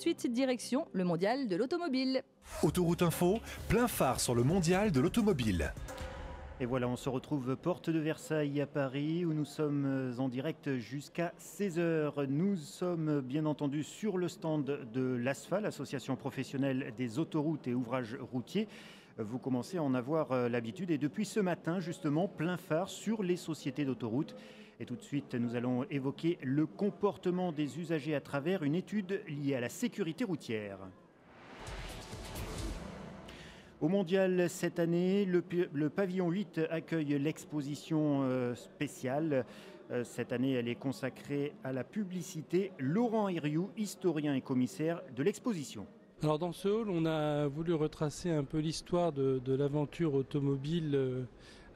suite, direction le mondial de l'automobile. Autoroute Info, plein phare sur le mondial de l'automobile. Et voilà, on se retrouve porte de Versailles à Paris où nous sommes en direct jusqu'à 16h. Nous sommes bien entendu sur le stand de l'ASFA, l'association professionnelle des autoroutes et ouvrages routiers. Vous commencez à en avoir l'habitude et depuis ce matin justement plein phare sur les sociétés d'autoroutes. Et tout de suite nous allons évoquer le comportement des usagers à travers une étude liée à la sécurité routière. Au mondial cette année, le pavillon 8 accueille l'exposition spéciale. Cette année, elle est consacrée à la publicité. Laurent Hiriou, historien et commissaire de l'exposition. Alors dans ce hall, on a voulu retracer un peu l'histoire de l'aventure automobile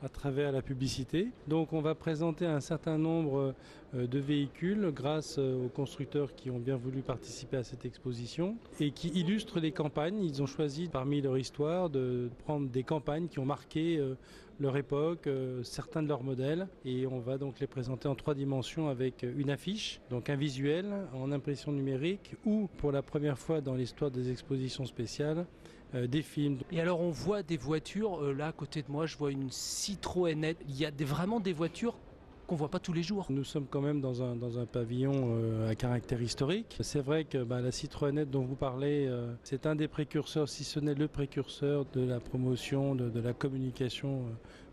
à travers la publicité. Donc on va présenter un certain nombre de véhicules grâce aux constructeurs qui ont bien voulu participer à cette exposition et qui illustrent les campagnes. Ils ont choisi parmi leur histoire de prendre des campagnes qui ont marqué leur époque, certains de leurs modèles, et on va donc les présenter en 3 dimensions avec une affiche, donc un visuel en impression numérique ou pour la première fois dans l'histoire des expositions spéciales, des films. Et alors on voit des voitures, là à côté de moi je vois une Citroënette, il y a vraiment des voitures qu'on ne voit pas tous les jours. Nous sommes quand même dans un pavillon à caractère historique. C'est vrai que la Citroënette dont vous parlez, c'est un des précurseurs, si ce n'est le précurseur de la promotion, de la communication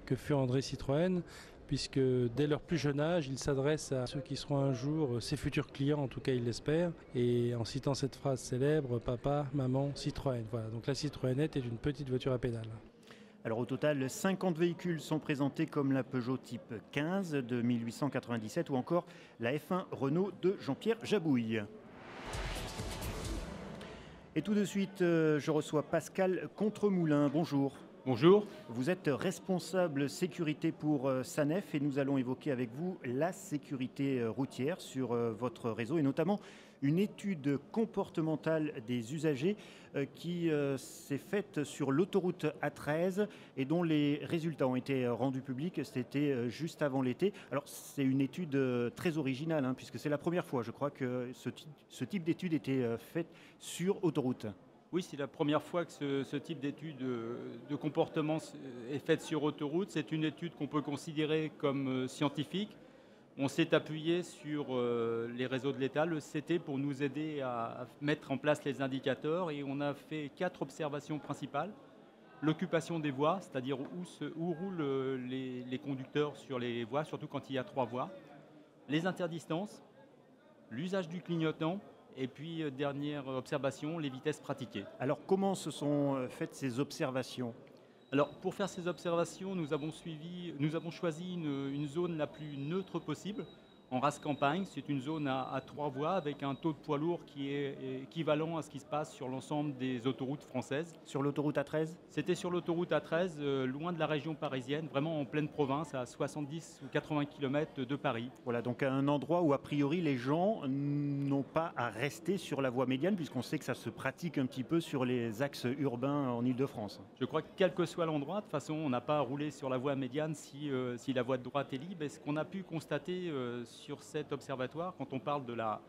que fut André Citroën, puisque dès leur plus jeune âge, ils s'adressent à ceux qui seront un jour ses futurs clients, en tout cas ils l'espèrent, et en citant cette phrase célèbre, papa, maman, Citroën. Voilà, donc la Citroënette est une petite voiture à pédales. Alors au total, 50 véhicules sont présentés comme la Peugeot Type 15 de 1897 ou encore la F1 Renault de Jean-Pierre Jabouille. Et tout de suite, je reçois Pascal Contremoulin. Bonjour. Bonjour. Vous êtes responsable sécurité pour SANEF et nous allons évoquer avec vous la sécurité routière sur votre réseau et notamment une étude comportementale des usagers qui s'est faite sur l'autoroute A13 et dont les résultats ont été rendus publics. C'était juste avant l'été. Alors c'est une étude très originale puisque c'est la première fois, je crois, que ce type d'étude était faite sur autoroute. Oui, c'est la première fois que ce type d'étude de comportement est faite sur autoroute. C'est une étude qu'on peut considérer comme scientifique. On s'est appuyé sur les réseaux de l'État, le CT, pour nous aider à mettre en place les indicateurs. Et on a fait 4 observations principales. L'occupation des voies, c'est-à-dire où roulent les conducteurs sur les voies, surtout quand il y a 3 voies. Les interdistances, l'usage du clignotant. Et puis, dernière observation, les vitesses pratiquées. Alors, comment se sont faites ces observations ? Alors, pour faire ces observations, nous avons choisi une zone la plus neutre possible, en race campagne. C'est une zone à 3 voies avec un taux de poids lourd qui est équivalent à ce qui se passe sur l'ensemble des autoroutes françaises. Sur l'autoroute A13 ? C'était sur l'autoroute A13, loin de la région parisienne, vraiment en pleine province, à 70 ou 80 km de Paris. Voilà, donc à un endroit où a priori les gens n'ont pas à rester sur la voie médiane, puisqu'on sait que ça se pratique un petit peu sur les axes urbains en Ile-de-France. Je crois que quel que soit l'endroit, de toute façon, on n'a pas à rouler sur la voie médiane si la voie de droite est libre. Et ce qu'on a pu constater sur cet observatoire, quand on parle de la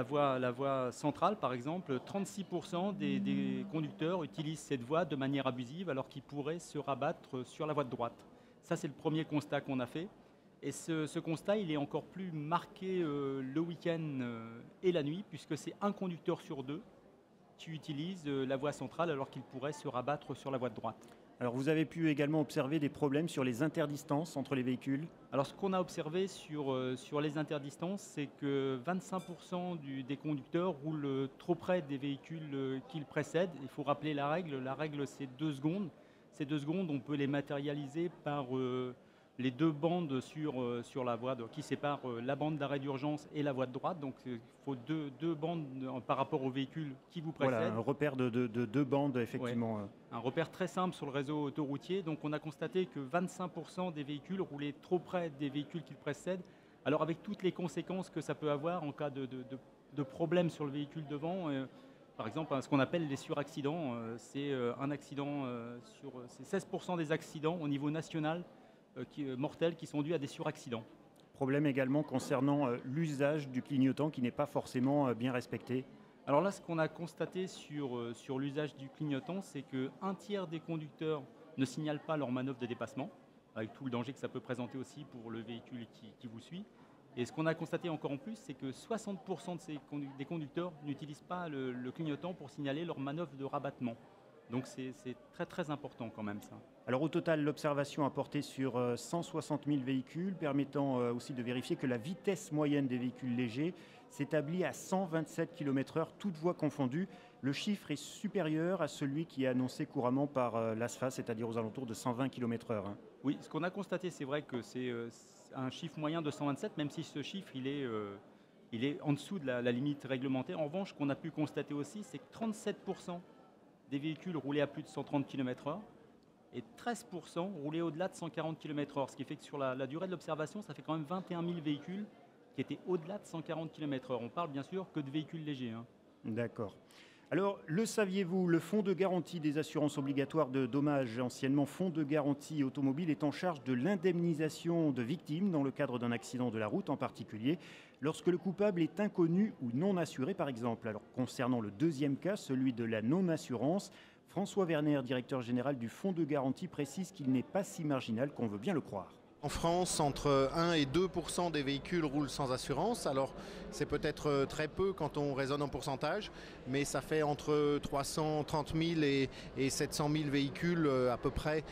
voie centrale, par exemple, 36% des conducteurs utilisent cette voie de manière abusive alors qu'ils pourraient se rabattre sur la voie de droite. Ça, c'est le premier constat qu'on a fait. Et ce constat, il est encore plus marqué le week-end et la nuit, puisque c'est un conducteur sur 2 qui utilise la voie centrale alors qu'il pourrait se rabattre sur la voie de droite. Alors vous avez pu également observer des problèmes sur les interdistances entre les véhicules ? Alors ce qu'on a observé sur les interdistances, c'est que 25% des conducteurs roulent trop près des véhicules qu'ils précèdent. Il faut rappeler la règle. La règle, c'est 2 secondes. Ces 2 secondes, on peut les matérialiser par les 2 bandes sur la voie qui séparent la bande d'arrêt d'urgence et la voie de droite. Donc il faut deux bandes par rapport au véhicule qui vous précède. Voilà, un repère de 2 bandes, effectivement. Ouais. Un repère très simple sur le réseau autoroutier. Donc on a constaté que 25% des véhicules roulaient trop près des véhicules qui le précèdent. Alors avec toutes les conséquences que ça peut avoir en cas de problème sur le véhicule devant, par exemple ce qu'on appelle les suraccidents, c'est un accident c'est 16% des accidents au niveau national mortels qui sont dus à des suraccidents. Problème également concernant l'usage du clignotant qui n'est pas forcément bien respecté. Alors là, ce qu'on a constaté sur l'usage du clignotant, c'est qu'un tiers des conducteurs ne signalent pas leur manœuvre de dépassement, avec tout le danger que ça peut présenter aussi pour le véhicule qui vous suit. Et ce qu'on a constaté encore en plus, c'est que 60% des conducteurs n'utilisent pas le clignotant pour signaler leur manœuvre de rabattement. Donc c'est très très important quand même ça. Alors au total, l'observation a porté sur 160 000 véhicules, permettant aussi de vérifier que la vitesse moyenne des véhicules légers s'établit à 127 km/h, toutes voies confondues. Le chiffre est supérieur à celui qui est annoncé couramment par l'ASFA, c'est-à-dire aux alentours de 120 km/h. Oui, ce qu'on a constaté, c'est vrai que c'est un chiffre moyen de 127, même si ce chiffre il est en dessous de la limite réglementaire. En revanche, ce qu'on a pu constater aussi, c'est que 37% des véhicules roulaient à plus de 130 km/h et 13% roulaient au-delà de 140 km/h. Ce qui fait que sur la durée de l'observation, ça fait quand même 21 000 véhicules qui étaient au-delà de 140 km/h. On parle bien sûr que de véhicules légers. D'accord. Alors, le saviez-vous, le fonds de garantie des assurances obligatoires de dommages, anciennement fonds de garantie automobile, est en charge de l'indemnisation de victimes dans le cadre d'un accident de la route en particulier, lorsque le coupable est inconnu ou non assuré par exemple. Alors, concernant le deuxième cas, celui de la non-assurance, François Werner, directeur général du fonds de garantie, précise qu'il n'est pas si marginal qu'on veut bien le croire. En France, entre 1 et 2% des véhicules roulent sans assurance. Alors, c'est peut-être très peu quand on raisonne en pourcentage, mais ça fait entre 330 000 et 700 000 véhicules à peu près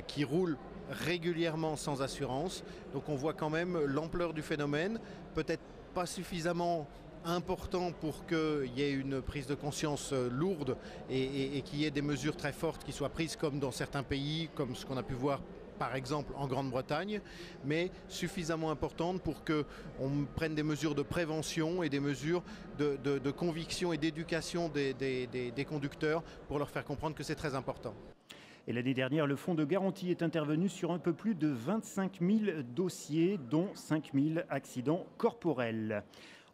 qui roulent régulièrement sans assurance. Donc, on voit quand même l'ampleur du phénomène, peut-être pas suffisamment important pour qu'il y ait une prise de conscience lourde et qu'il y ait des mesures très fortes qui soient prises comme dans certains pays, comme ce qu'on a pu voir par exemple en Grande-Bretagne, mais suffisamment importante pour qu'on prenne des mesures de prévention et des mesures de conviction et d'éducation des conducteurs pour leur faire comprendre que c'est très important. Et l'année dernière, le fonds de garantie est intervenu sur un peu plus de 25 000 dossiers, dont 5 000 accidents corporels.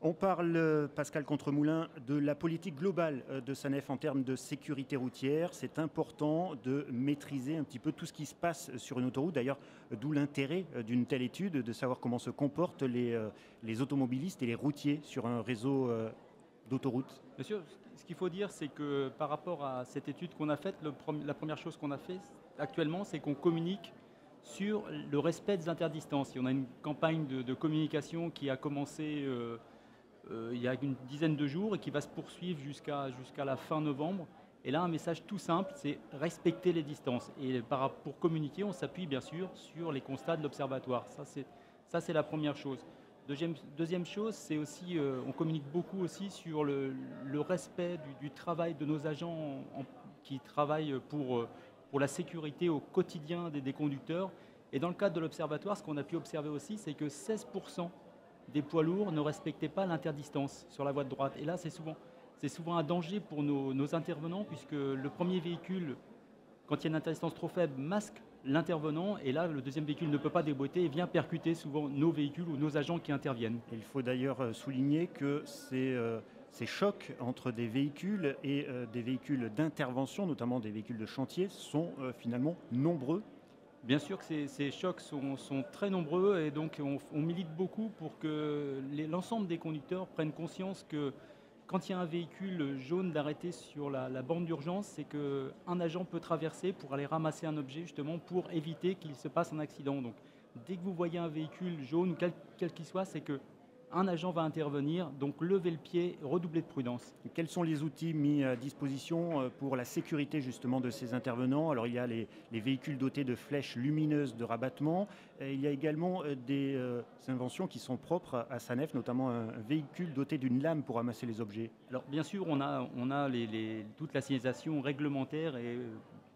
On parle, Pascal Contremoulin, de la politique globale de SANEF en termes de sécurité routière. C'est important de maîtriser un petit peu tout ce qui se passe sur une autoroute. D'ailleurs, d'où l'intérêt d'une telle étude, de savoir comment se comportent les automobilistes et les routiers sur un réseau d'autoroutes. Bien sûr, ce qu'il faut dire, c'est que par rapport à cette étude qu'on a faite, la première chose qu'on a fait actuellement, c'est qu'on communique sur le respect des interdistances. Et on a une campagne de communication qui a commencé il y a une dizaine de jours et qui va se poursuivre jusqu'à la fin novembre. Et là, un message tout simple, c'est respecter les distances. Et pour communiquer, on s'appuie bien sûr sur les constats de l'observatoire. Ça, c'est la première chose. Deuxième chose, c'est aussi, on communique beaucoup aussi sur le respect du travail de nos agents qui travaillent pour la sécurité au quotidien des conducteurs. Et dans le cadre de l'observatoire, ce qu'on a pu observer aussi, c'est que 16% des poids lourds ne respectaient pas l'interdistance sur la voie de droite. Et là, c'est souvent un danger pour nos intervenants, puisque le premier véhicule, quand il y a une interdistance trop faible, masque l'intervenant, et là, le deuxième véhicule ne peut pas déboîter et vient percuter souvent nos véhicules ou nos agents qui interviennent. Il faut d'ailleurs souligner que ces chocs entre des véhicules et des véhicules d'intervention, notamment des véhicules de chantier, sont finalement nombreux. Bien sûr que ces chocs sont très nombreux et donc on milite beaucoup pour que l'ensemble des conducteurs prennent conscience que quand il y a un véhicule jaune d'arrêter sur la borne d'urgence, c'est qu'un agent peut traverser pour aller ramasser un objet justement pour éviter qu'il se passe un accident. Donc dès que vous voyez un véhicule jaune, quel qu'il soit, c'est qu'un agent va intervenir, donc levez le pied, redoubler de prudence. Quels sont les outils mis à disposition pour la sécurité justement de ces intervenants? Alors il y a les véhicules dotés de flèches lumineuses de rabattement. Il y a également des inventions qui sont propres à SANEF, notamment un véhicule doté d'une lame pour ramasser les objets. Alors bien sûr, on a toute la signalisation réglementaire est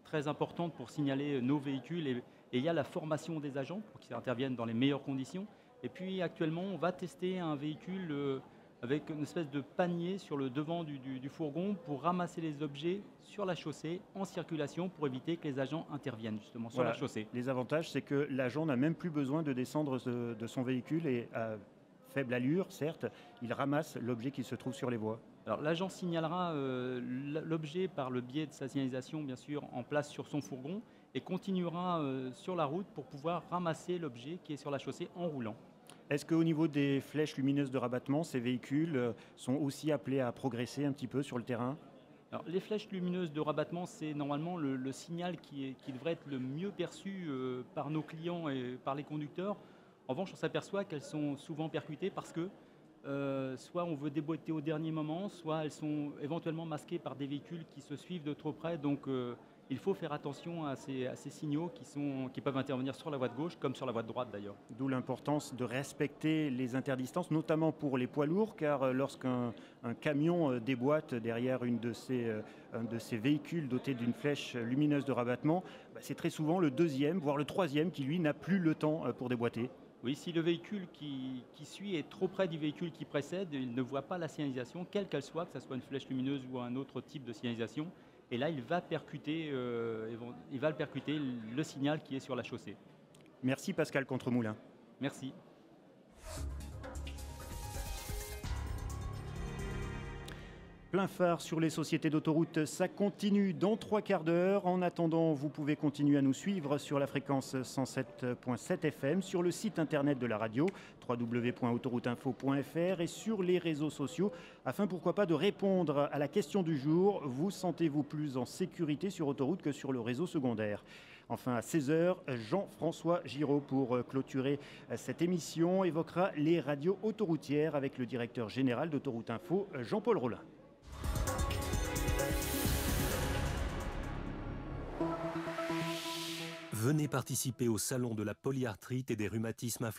très importante pour signaler nos véhicules et il y a la formation des agents pour qu'ils interviennent dans les meilleures conditions. Et puis actuellement, on va tester un véhicule avec une espèce de panier sur le devant du fourgon pour ramasser les objets sur la chaussée en circulation pour éviter que les agents interviennent justement sur la chaussée. Les avantages, c'est que l'agent n'a même plus besoin de descendre de son véhicule et à faible allure, certes, il ramasse l'objet qui se trouve sur les voies. Alors l'agent signalera l'objet par le biais de sa signalisation, bien sûr, en place sur son fourgon et continuera sur la route pour pouvoir ramasser l'objet qui est sur la chaussée en roulant. Est-ce qu'au niveau des flèches lumineuses de rabattement, ces véhicules sont aussi appelés à progresser un petit peu sur le terrain? Alors, les flèches lumineuses de rabattement, c'est normalement le signal qui devrait être le mieux perçu par nos clients et par les conducteurs. En revanche, on s'aperçoit qu'elles sont souvent percutées parce que soit on veut déboîter au dernier moment, soit elles sont éventuellement masquées par des véhicules qui se suivent de trop près. Donc il faut faire attention à ces signaux qui peuvent intervenir sur la voie de gauche comme sur la voie de droite d'ailleurs. D'où l'importance de respecter les interdistances, notamment pour les poids lourds, car lorsqu'un camion déboîte derrière un de ces véhicules dotés d'une flèche lumineuse de rabattement, c'est très souvent le deuxième, voire le troisième qui, lui, n'a plus le temps pour déboîter. Oui, si le véhicule qui suit est trop près du véhicule qui précède, il ne voit pas la signalisation, quelle qu'elle soit, que ce soit une flèche lumineuse ou un autre type de signalisation. Et là, il va percuter le signal qui est sur la chaussée. Merci Pascal Contremoulin. Merci. Plein phare sur les sociétés d'autoroute, ça continue dans 3 quarts d'heure. En attendant, vous pouvez continuer à nous suivre sur la fréquence 107.7 FM, sur le site internet de la radio, www.autorouteinfo.fr et sur les réseaux sociaux, afin pourquoi pas de répondre à la question du jour. Vous sentez-vous plus en sécurité sur autoroute que sur le réseau secondaire? Enfin, à 16h, Jean-François Giraud, pour clôturer cette émission, évoquera les radios autoroutières avec le directeur général d'Autoroute Info, Jean-Paul Rollin. Venez participer au salon de la polyarthrite et des rhumatismes inflammatoires.